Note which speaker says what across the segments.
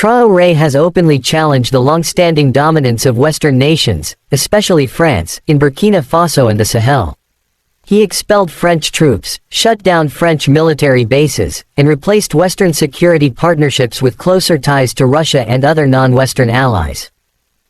Speaker 1: Traoré has openly challenged the long-standing dominance of Western nations, especially France, in Burkina Faso and the Sahel. He expelled French troops, shut down French military bases, and replaced Western security partnerships with closer ties to Russia and other non-Western allies.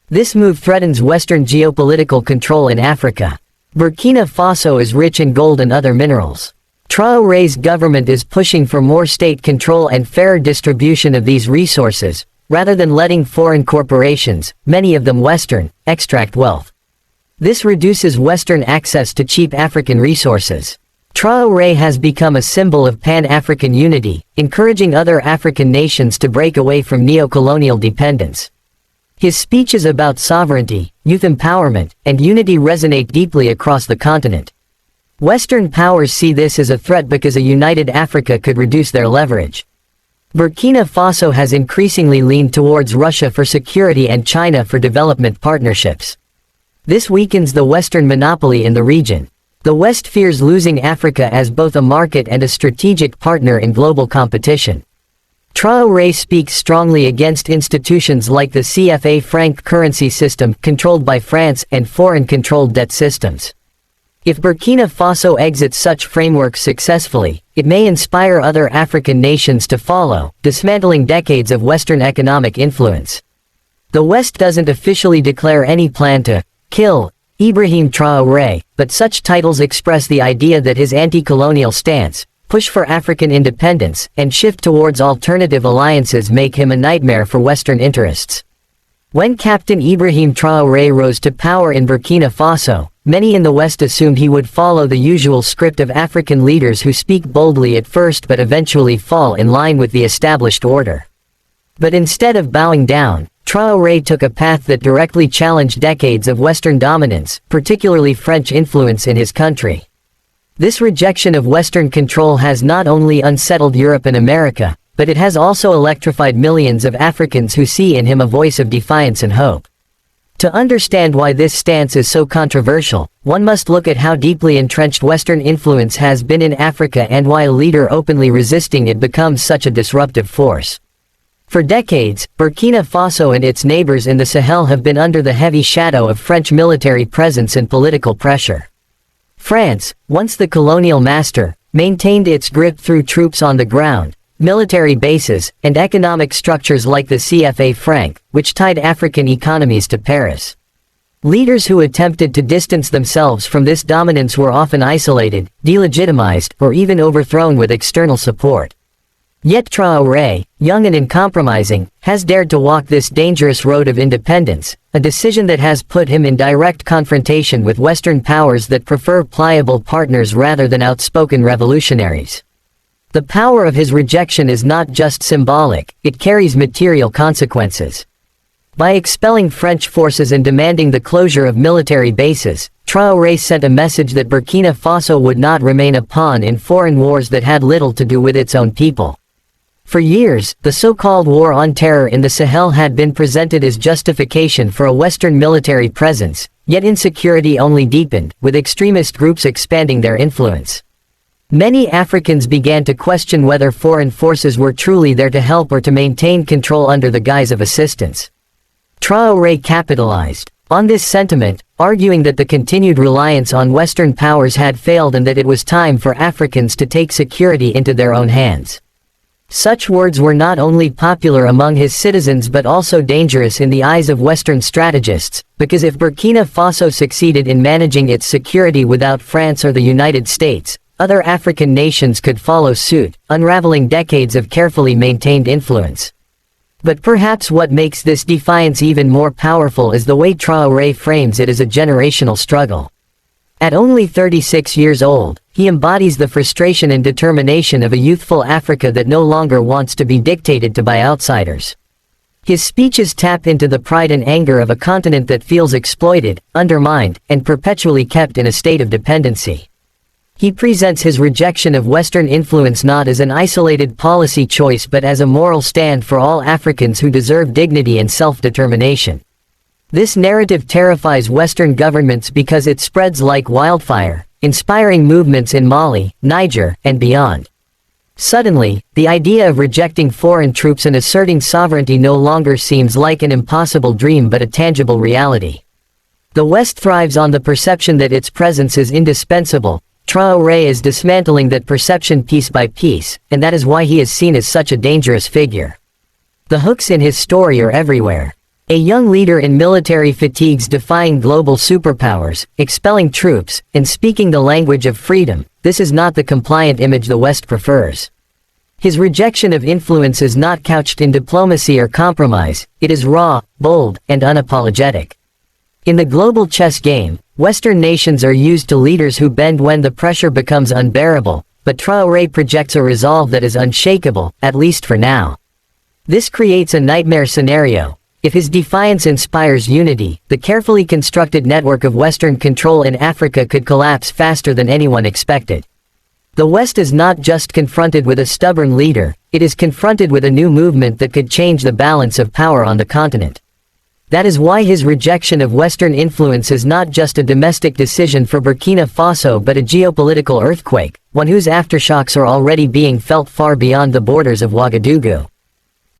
Speaker 1: This move threatens Western geopolitical control in Africa. Burkina Faso is rich in gold and other minerals. Traoré's government is pushing for more state control and fairer distribution of these resources, rather than letting foreign corporations, many of them Western, extract wealth. This reduces Western access to cheap African resources. Traoré has become a symbol of Pan-African unity, encouraging other African nations to break away from neo-colonial dependence. His speeches about sovereignty, youth empowerment, and unity resonate deeply across the continent. Western powers see this as a threat because a united Africa could reduce their leverage. Burkina Faso has increasingly leaned towards Russia for security and China for development partnerships. This weakens the Western monopoly in the region. The West fears losing Africa as both a market and a strategic partner in global competition. Traoré speaks strongly against institutions like the CFA franc currency system controlled by France and foreign-controlled debt systems. If Burkina Faso exits such frameworks successfully, it may inspire other African nations to follow, dismantling decades of Western economic influence. The West doesn't officially declare any plan to kill Ibrahim Traoré, but such titles express the idea that his anti-colonial stance, push for African independence, and shift towards alternative alliances make him a nightmare for Western interests. When Captain Ibrahim Traoré rose to power in Burkina Faso, many in the West assumed he would follow the usual script of African leaders who speak boldly at first but eventually fall in line with the established order. But instead of bowing down, Traoré took a path that directly challenged decades of Western dominance, particularly French influence in his country. This rejection of Western control has not only unsettled Europe and America, but it has also electrified millions of Africans who see in him a voice of defiance and hope. To understand why this stance is so controversial, one must look at how deeply entrenched Western influence has been in Africa and why a leader openly resisting it becomes such a disruptive force. For decades, Burkina Faso and its neighbors in the Sahel have been under the heavy shadow of French military presence and political pressure. France, once the colonial master, maintained its grip through troops on the ground, military bases, and economic structures like the CFA franc, which tied African economies to Paris. Leaders who attempted to distance themselves from this dominance were often isolated, delegitimized, or even overthrown with external support. Yet Traoré, young and uncompromising, has dared to walk this dangerous road of independence, a decision that has put him in direct confrontation with Western powers that prefer pliable partners rather than outspoken revolutionaries. The power of his rejection is not just symbolic, it carries material consequences. By expelling French forces and demanding the closure of military bases, Traoré sent a message that Burkina Faso would not remain a pawn in foreign wars that had little to do with its own people. For years, the so-called war on terror in the Sahel had been presented as justification for a Western military presence, yet insecurity only deepened, with extremist groups expanding their influence. Many Africans began to question whether foreign forces were truly there to help or to maintain control under the guise of assistance. Traoré capitalized on this sentiment, arguing that the continued reliance on Western powers had failed and that it was time for Africans to take security into their own hands. Such words were not only popular among his citizens but also dangerous in the eyes of Western strategists, because if Burkina Faso succeeded in managing its security without France or the United States, other African nations could follow suit, unraveling decades of carefully maintained influence. But perhaps what makes this defiance even more powerful is the way Traoré frames it as a generational struggle. At only 36 years old, he embodies the frustration and determination of a youthful Africa that no longer wants to be dictated to by outsiders. His speeches tap into the pride and anger of a continent that feels exploited, undermined, and perpetually kept in a state of dependency. He presents his rejection of Western influence not as an isolated policy choice but as a moral stand for all Africans who deserve dignity and self-determination. This narrative terrifies Western governments because it spreads like wildfire, inspiring movements in Mali, Niger, and beyond. Suddenly, the idea of rejecting foreign troops and asserting sovereignty no longer seems like an impossible dream but a tangible reality. The West thrives on the perception that its presence is indispensable. Traore is dismantling that perception piece by piece, and that is why he is seen as such a dangerous figure. The hooks in his story are everywhere. A young leader in military fatigues defying global superpowers, expelling troops, and speaking the language of freedom. This is not the compliant image the West prefers. His rejection of influence is not couched in diplomacy or compromise, it is raw, bold, and unapologetic. In the global chess game, Western nations are used to leaders who bend when the pressure becomes unbearable, but Traoré projects a resolve that is unshakable, at least for now. This creates a nightmare scenario. If his defiance inspires unity, the carefully constructed network of Western control in Africa could collapse faster than anyone expected. The West is not just confronted with a stubborn leader, it is confronted with a new movement that could change the balance of power on the continent. That is why his rejection of Western influence is not just a domestic decision for Burkina Faso but a geopolitical earthquake, one whose aftershocks are already being felt far beyond the borders of Ouagadougou.